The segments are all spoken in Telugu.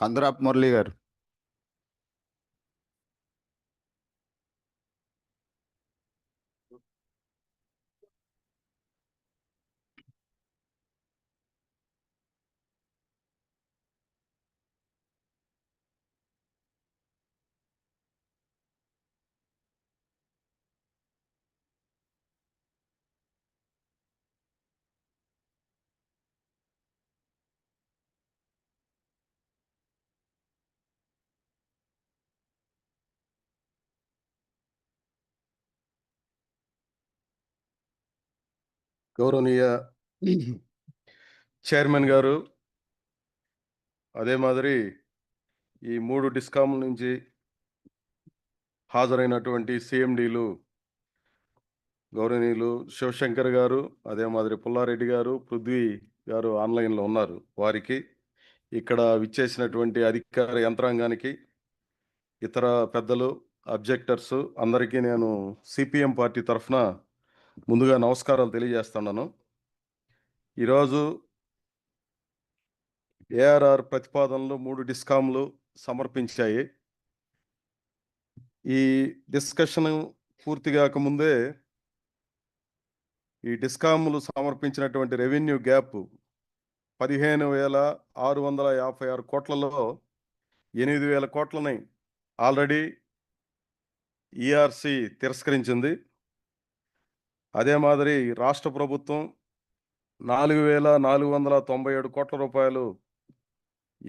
కందురాప్ మురళి గారు. గౌరవనీయ చైర్మన్ గారు, అదే మాదిరి ఈ 3 డిస్కామ్ల నుంచి హాజరైనటువంటి సిఎండీలు గౌరవనీయులు శివశంకర్ గారు, అదే మాదిరి పుల్లారెడ్డి గారు, పృథ్వీ గారు ఆన్లైన్లో ఉన్నారు. వారికి, ఇక్కడ విచ్చేసినటువంటి అధికార యంత్రాంగానికి, ఇతర పెద్దలు, అబ్జెక్టర్స్ అందరికీ నేను సిపిఎం పార్టీ తరఫున ముందుగా నమస్కారాలు తెలియజేస్తున్నాను. ఈరోజు ఏఆర్ఆర్ ప్రతిపాదనలు 3 డిస్కామ్లు సమర్పించాయి. ఈ డిస్కషన్ పూర్తి కాకముందే ఈ డిస్కామ్లు సమర్పించినటువంటి రెవెన్యూ గ్యాప్ 15,656 కోట్లలో 8,000 కోట్లని ఆల్రెడీ ఈఆర్సి తిరస్కరించింది. అదే మాదిరి రాష్ట్ర ప్రభుత్వం 4,497 కోట్ల రూపాయలు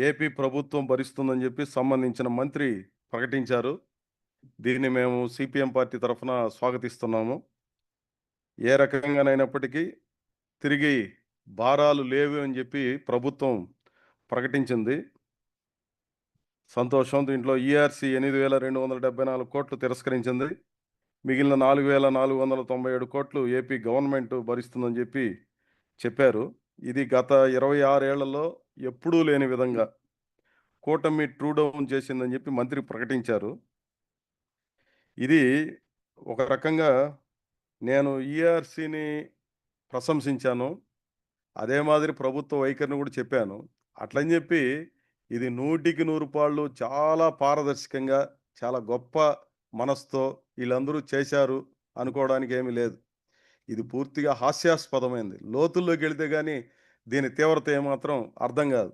ఏపీ ప్రభుత్వం భరిస్తుందని చెప్పి సంబంధించిన మంత్రి ప్రకటించారు. దీన్ని మేము సిపిఎం పార్టీ తరఫున స్వాగతిస్తున్నాము. ఏ రకంగానైనప్పటికీ తిరిగి భారాలు లేవు అని చెప్పి ప్రభుత్వం ప్రకటించింది. సంతోషం. దీంట్లో ఈఆర్సి 8,274 కోట్లు తిరస్కరించింది. మిగిలిన 4,497 కోట్లు ఏపీ గవర్నమెంట్ భరిస్తుందని చెప్పి చెప్పారు. ఇది గత 26 ఏళ్లలో ఎప్పుడూ లేని విధంగా కూటమి ట్రూ డౌన్ చేసిందని చెప్పి మంత్రి ప్రకటించారు. ఇది ఒక రకంగా నేను ఈఆర్సిని ప్రశంసించాను. అదే మాదిరి ప్రభుత్వ వైఖరిని కూడా చెప్పాను. అట్లని చెప్పి ఇది 100కి 100 పాళ్ళు చాలా పారదర్శకంగా, చాలా గొప్ప మనసుతో వీళ్ళందరూ చేశారు అనుకోవడానికి ఏమీ లేదు. ఇది పూర్తిగా హాస్యాస్పదమైంది. లోతుల్లోకి వెళితే కానీ దీని తీవ్రత ఏమాత్రం అర్థం కాదు.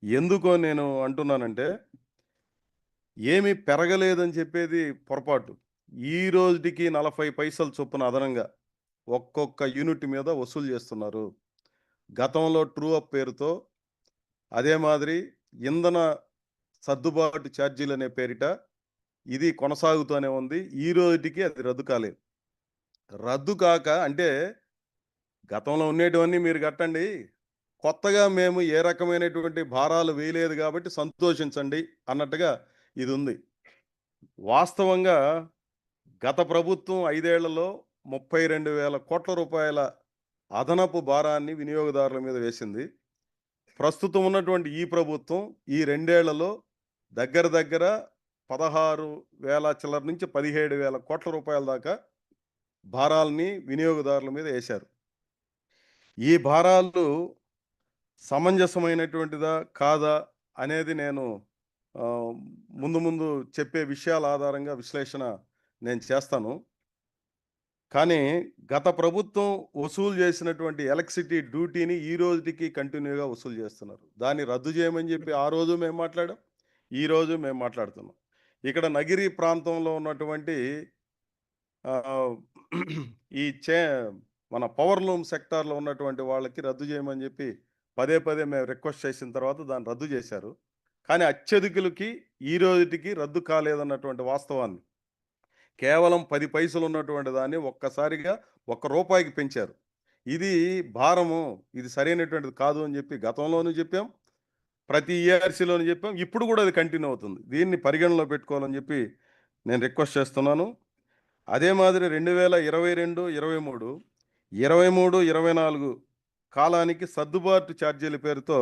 ఎందుకో నేను అంటున్నానంటే, ఏమీ పెరగలేదని చెప్పేది పొరపాటు. ఈ రోజుకి 40 పైసలు చొప్పున అదనంగా ఒక్కొక్క యూనిట్ మీద వసూలు చేస్తున్నారు. గతంలో ట్రూ అప్ పేరుతో, అదే మాదిరి ఇంధన సర్దుబాటు ఛార్జీలు అనే పేరిట ఇది కొనసాగుతూనే ఉంది. ఈ రోజుకి అది రద్దు కాలేదు. రద్దు కాక అంటే గతంలో ఉండేటివన్నీ మీరు కట్టండి, కొత్తగా మేము ఏ రకమైనటువంటి భారాలు వేయలేదు కాబట్టి సంతోషించండి అన్నట్టుగా ఇది ఉంది. వాస్తవంగా గత ప్రభుత్వం 5 ఏళ్లలో 32,000 కోట్ల రూపాయల అదనపు భారాన్ని వినియోగదారుల మీద వేసింది. ప్రస్తుతం ఉన్నటువంటి ఈ ప్రభుత్వం ఈ 2 ఏళ్లలో దగ్గర 16,000 చిల్లర నుంచి 17,000 కోట్ల రూపాయల దాకా భారాల్ని వినియోగదారుల మీద వేశారు. ఈ భారాలు సమంజసమైనటువంటిదా కాదా అనేది నేను ముందు చెప్పే విషయాల ఆధారంగా విశ్లేషణ నేను చేస్తాను. కానీ గత ప్రభుత్వం వసూలు చేసినటువంటి ఎలక్ట్రిసిటీ డ్యూటీని ఈ రోజుకి కంటిన్యూగా వసూలు చేస్తున్నారు. దాన్ని రద్దు చేయమని చెప్పి ఆ రోజు మేము మాట్లాడాం, ఈ రోజు మేము మాట్లాడుతున్నాం. ఇక్కడ నగిరి ప్రాంతంలో ఉన్నటువంటి ఈ మన పవర్ లూమ్ సెక్టార్లో ఉన్నటువంటి వాళ్ళకి రద్దు చేయమని చెప్పి పదే మేము రిక్వెస్ట్ చేసిన తర్వాత దాన్ని రద్దు చేశారు. కానీ అత్యధికులకి ఈ రోజుకి రద్దు కాలేదన్నటువంటి వాస్తవాన్ని, కేవలం 10 పైసలు ఉన్నటువంటి దాన్ని ఒక్కసారిగా ₹1 పెంచారు. ఇది భారము, ఇది సరైనటువంటిది కాదు అని చెప్పి గతంలోనూ చెప్పాం, ప్రతి ఈఆర్సీలోనూ చెప్పాం, ఇప్పుడు కూడా అది కంటిన్యూ అవుతుంది. దీన్ని పరిగణలో పెట్టుకోవాలని చెప్పి నేను రిక్వెస్ట్ చేస్తున్నాను. అదే మాదిరి 2022, 23, 24 కాలానికి సర్దుబాటు ఛార్జీల పేరుతో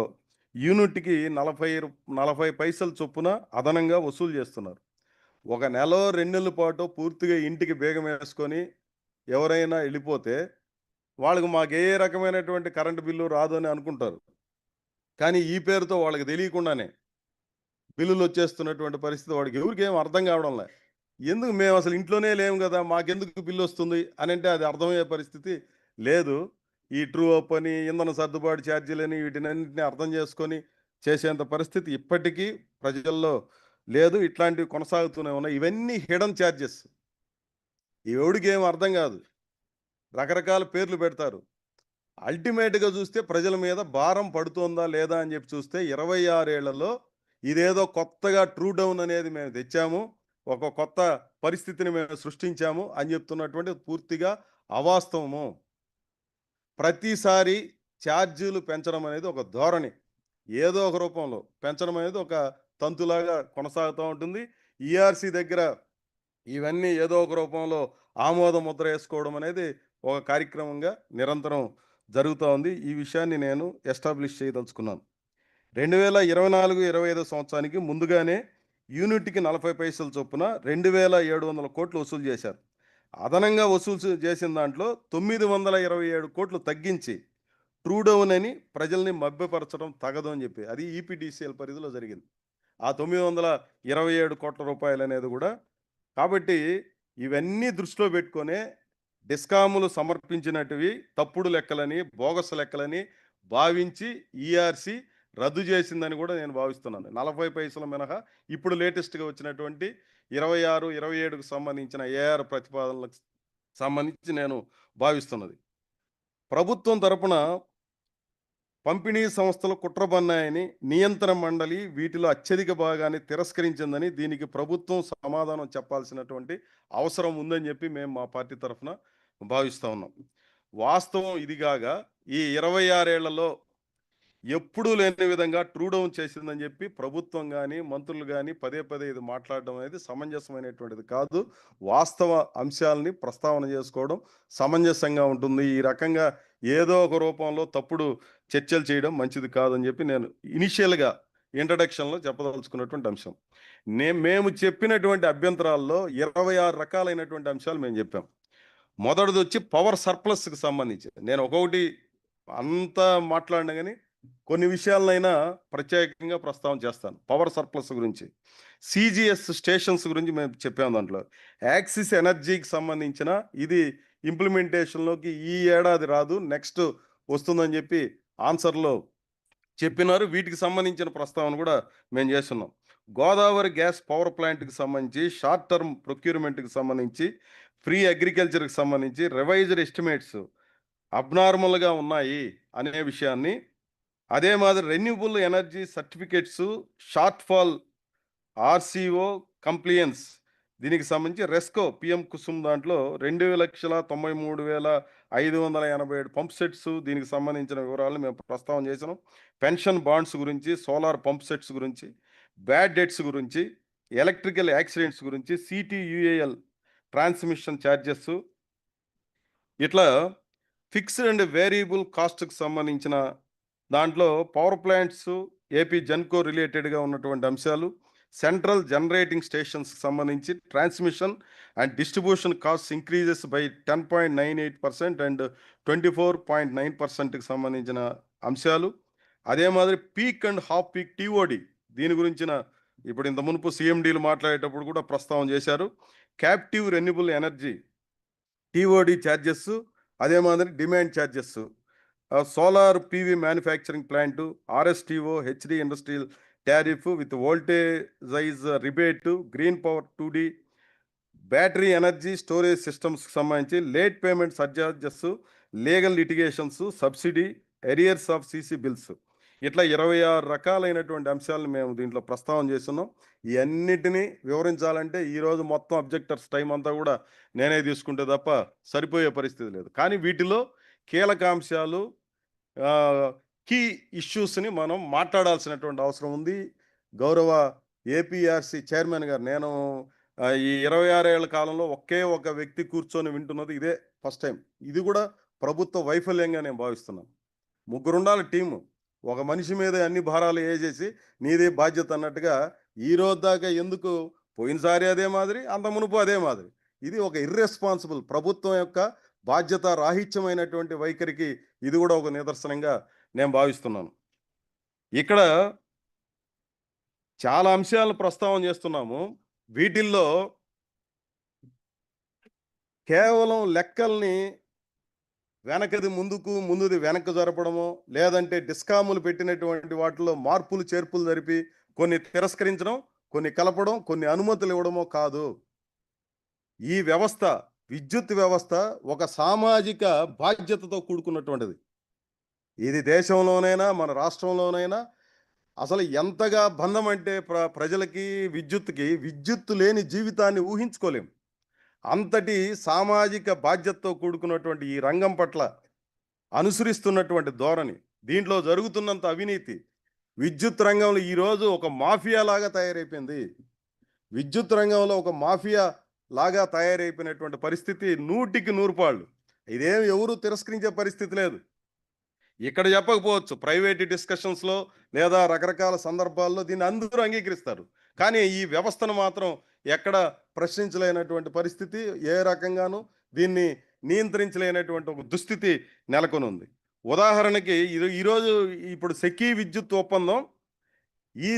యూనిట్కి 40 పైసలు చొప్పున అదనంగా వసూలు చేస్తున్నారు. ఒక నెల 2 నెలల పాటు పూర్తిగా ఇంటికి బేగం వేసుకొని ఎవరైనా వెళ్ళిపోతే వాళ్ళకి మాకు ఏ రకమైనటువంటి కరెంటు బిల్లు రాదు అని అనుకుంటారు. కానీ ఈ పేరుతో వాళ్ళకి తెలియకుండానే బిల్లులు వచ్చేస్తున్నటువంటి పరిస్థితి వాడికి ఎవరికి ఏం అర్థం కావడంలే. ఎందుకు మేము అసలు ఇంట్లోనే లేము గదా! మాకెందుకు బిల్లొస్తుంది అనంటే అది అర్థమయ్యే పరిస్థితి లేదు. ఈ ట్రూ అప్ అని, ఇంధన సర్దుబాటు ఛార్జీలని వీటినన్నిటిని అర్థం చేసుకొని చేసేంత పరిస్థితి ఇప్పటికీ ప్రజల్లో లేదు. ఇట్లాంటివి కొనసాగుతూనే ఉన్నాయి. ఇవన్నీ హిడెన్ చార్జెస్. ఎవడికి ఏం అర్థం గాదు. రకరకాల పేర్లు పెడతారు. అల్టిమేట్‌గా చూస్తే ప్రజల మీద భారం పడుతోందా లేదా అని చెప్పి చూస్తే 26 ఏళ్లలో ఇదేదో కొత్తగా ట్రూ డౌన్ అనేది మేము తెచ్చాము. ఒక కొత్త పరిస్థితిని మేము సృష్టించాము అని చెప్తున్నటువంటిది పూర్తిగా అవాస్తవము. ప్రతిసారి ఛార్జీలు పెంచడం అనేది ఒక ధోరణి. ఏదో ఒక రూపంలో పెంచడం అనేది ఒక తంతులాగా కొనసాగుతూ ఉంటుంది. ఈఆర్‌సీ దగ్గర ఇవన్నీ ఏదో ఒక రూపంలో ఆమోద ముద్ర వేసుకోవడం అనేది ఒక కార్యక్రమంగా నిరంతరం జరుగుతూ ఉంది. ఈ విషయాన్ని నేను ఎస్టాబ్లిష్ చేయదలుచుకున్నాను. 2024, 25 సంవత్సరానికి ముందుగానే యూనిట్‌కి 40 పైసలు చొప్పున 2700 కోట్లు వసూలు చేశారు. అదనంగా వసూలు చేసిన దాంట్లో 927 కోట్లు తగ్గించి ట్రూ డౌన్ అని ప్రజల్ని మభ్యపరచడం తగదు అని చెప్పి అది ఈపీడీసీఎల్ పరిధిలో జరిగింది. ఆ 927 కోట్ల రూపాయలనేది కూడా కాబట్టి ఇవన్నీ దృష్టిలో పెట్టుకొనే డిస్కాములు సమర్పించినటివి తప్పుడు లెక్కలని, బోగస్ లెక్కలని భావించి ఈఆర్‌సీ రద్దు చేసిందని కూడా నేను భావిస్తున్నాను. 40 పైసలు మినహా ఇప్పుడు లేటెస్ట్‌గా వచ్చినటువంటి 26, 27కు సంబంధించిన ఏఆర్ ప్రతిపాదనలకు సంబంధించి నేను భావిస్తున్నది. ప్రభుత్వం తరపున పంపిణీ సంస్థలు కుట్ర పన్నాయని నియంత్రణ మండలి వీటిలో అత్యధిక భాగాన్ని తిరస్కరించిందని దీనికి ప్రభుత్వం సమాధానం చెప్పాల్సినటువంటి అవసరం ఉందని చెప్పి మేము మా పార్టీ తరఫున భావిస్తా ఉన్నాం. వాస్తవం ఇదిగాగా ఈ 26 ఏళ్లలో ఎప్పుడూ లేని విధంగా ట్రూ డౌన్ చేసిందని చెప్పి ప్రభుత్వం గాని, మంత్రులు గాని పదే పదే ఇది మాట్లాడడం అనేది సమంజసమైనటువంటిది కాదు. వాస్తవ అంశాలని ప్రస్తావన చేసుకోవడం సమంజసంగా ఉంటుంది. ఈ రకంగా ఏదో ఒక రూపంలో తప్పుడు చర్చలు చేయడం మంచిది కాదని చెప్పి నేను ఇనిషియల్‌గా ఇంట్రడక్షన్‌లో చెప్పదలుచుకున్నటువంటి అంశం. మేము చెప్పినటువంటి అభ్యంతరాల్లో 26 రకాలైనటువంటి అంశాలు మేము చెప్పాం. మొదటిదొచ్చి పవర్ సర్ప్లస్‌కి సంబంధించి. నేను ఒక్కొక్కటి అంతా మాట్లాడినా గాని కొన్ని విషయాలనైనా ప్రత్యేకంగా ప్రస్తావన చేస్తాను. పవర్ సర్ప్లస్ గురించి. సీజీఎస్ స్టేషన్స్ గురించి మేము చెప్పాం దాంట్లో. యాక్సిస్ ఎనర్జీకి సంబంధించిన ఇది ఇంప్లిమెంటేషన్‌లోకి ఈ ఏడాది రాదు. నెక్స్ట్ వస్తుందని చెప్పి ఆన్సర్‌లో చెప్పినారు. వీటికి సంబంధించిన ప్రస్తావన కూడా మేము చేస్తున్నాం. గోదావరి గ్యాస్ పవర్ ప్లాంట్‌కి సంబంధించి షార్ట్ టర్మ్ ప్రొక్యూర్‌మెంట్‌కి సంబంధించి, ఫ్రీ అగ్రికల్చర్‌కి సంబంధించి రివైజ్డ్ ఎస్టిమేట్స్ అబ్నార్మల్‌గా ఉన్నాయి అనే విషయాన్ని అదే మాదిరి renewable energy certificates short fall RCO compliance దీనికి సంబంధించి రెస్కో పీఎం కుసుమ్ దాంట్లో 2,93,587 పంప్ సెట్స్ దీనికి సంబంధించిన వివరాలను మేము ప్రస్తావన చేసినాం. పెన్షన్ బాండ్స్ గురించి, సోలార్ పంప్ సెట్స్ గురించి, బ్యాడ్ డెట్స్ గురించి, ఎలక్ట్రికల్ యాక్సిడెంట్స్ గురించి, సిటీయూఏఎల్ ట్రాన్స్మిషన్ ఛార్జెస్ ఇట్లా ఫిక్స్డ్ అండ్ వేరియబుల్ కాస్ట్‌కి సంబంధించిన దాంట్లో పవర్ ప్లాంట్స్, ఏపీ జెన్‌కో రిలేటెడ్‌గా ఉన్నటువంటి అంశాలు, సెంట్రల్ జనరేటింగ్ స్టేషన్స్‌కి సంబంధించి transmission and distribution costs increases by 10.98% and 24.9%కి సంబంధించిన అంశాలు. అదే మాదిరి peak and half peak TOD దీని గురించిన ఇప్పుడు ఇంత మునుపు సీఎండీలు మాట్లాడేటప్పుడు కూడా ప్రస్తావన చేశారు. Captive renewable energy T O D charges అదే మాదిరి demand charges. Solar P V manufacturing plant, R S T O, H D industrial tariff with voltage wise rebate, green power 2డి, బ్యాటరీ ఎనర్జీ స్టోరేజ్ సిస్టమ్స్‌కి సంబంధించి late payment surcharges, legal litigations, subsidy, arrears of C C bills. ఇట్లా 26 రకాలైనటువంటి అంశాలను మేము దీంట్లో ప్రస్తావన చేస్తున్నాం. ఇయన్నిటిని వివరించాలంటే ఈరోజు మొత్తం అబ్జెక్టర్స్ టైం అంతా కూడా నేనే తీసుకుంటే తప్ప సరిపోయే పరిస్థితి లేదు. కానీ వీటిలో కీలక అంశాలు కీ ఇష్యూస్‌ని మనం మాట్లాడాల్సినటువంటి అవసరం ఉంది. గౌరవ ఏపీఆర్‌సీ చైర్మన్ గారు నేను ఈ 26 ఏళ్ల కాలంలో ఒకే ఒక వ్యక్తి కూర్చొని వింటున్నది ఇదే ఫస్ట్ టైం. ఇది కూడా ప్రభుత్వ వైఫల్యంగా నేను భావిస్తున్నాను. ముగ్గురుండాలి టీము. ఒక మనిషి మీద అన్ని భారాలు ఏసేసి నీదే బాధ్యత అన్నట్టుగా ఈ రోజు దాకా ఎందుకు పోయినసారి అదే మాదిరి, అంత మునుపు అదే మాదిరి. ఇది ఒక ఇర్రెస్పాన్సిబుల్ ప్రభుత్వం యొక్క బాధ్యత రాహిత్యమైనటువంటి వైఖరికి ఇది కూడా ఒక నిదర్శనంగా నేను భావిస్తున్నాను. ఇక్కడ చాలా అంశాలను ప్రస్తావన చేస్తున్నాము. వీటిల్లో కేవలం లెక్కల్ని వెనకది ముందుకు, ముందుది వెనక్కు జరపడమో, లేదంటే డిస్కాములు పెట్టినటువంటి వాటిలో మార్పులు, చేర్పులు జరిపి కొన్ని తిరస్కరించడం, కొన్ని కలపడం, కొన్ని అనుమతులు ఇవ్వడమో కాదు. ఈ వ్యవస్థ, విద్యుత్ వ్యవస్థ ఒక సామాజిక బాధ్యతతో కూడుకున్నటువంటిది. ఇది దేశంలోనైనా, మన రాష్ట్రంలోనైనా అసలు ఎంతగా బంధం అంటే ప్రజలకి, విద్యుత్తు లేని జీవితాన్ని ఊహించుకోలేం. అంతటి సామాజిక బాధ్యతతో కూడుకున్నటువంటి ఈ రంగం పట్ల అనుసరిస్తున్నటువంటి ధోరణి, దీంట్లో జరుగుతున్నంత అవినీతి, విద్యుత్ రంగంలో ఈరోజు ఒక మాఫియా లాగా తయారైపోయింది. విద్యుత్ రంగంలో ఒక మాఫియా లాగా తయారైపోయినటువంటి పరిస్థితి 100కి 100 పాళ్ళు. ఇదేమి ఎవరు తిరస్కరించే పరిస్థితి లేదు. ఇక్కడ చెప్పకపోవచ్చు. ప్రైవేట్ డిస్కషన్స్‌లో లేదా రకరకాల సందర్భాల్లో దీన్ని అందరూ అంగీకరిస్తారు. కానీ ఈ వ్యవస్థను మాత్రం ఎక్కడ ప్రశ్నించలేనటువంటి పరిస్థితి, ఏ రకంగాను దీన్ని నియంత్రించలేనటువంటి ఒక దుస్థితి నెలకొనుంది. ఉదాహరణకి ఈరోజు ఇప్పుడు సెకీ విద్యుత్ ఒప్పందం ఈ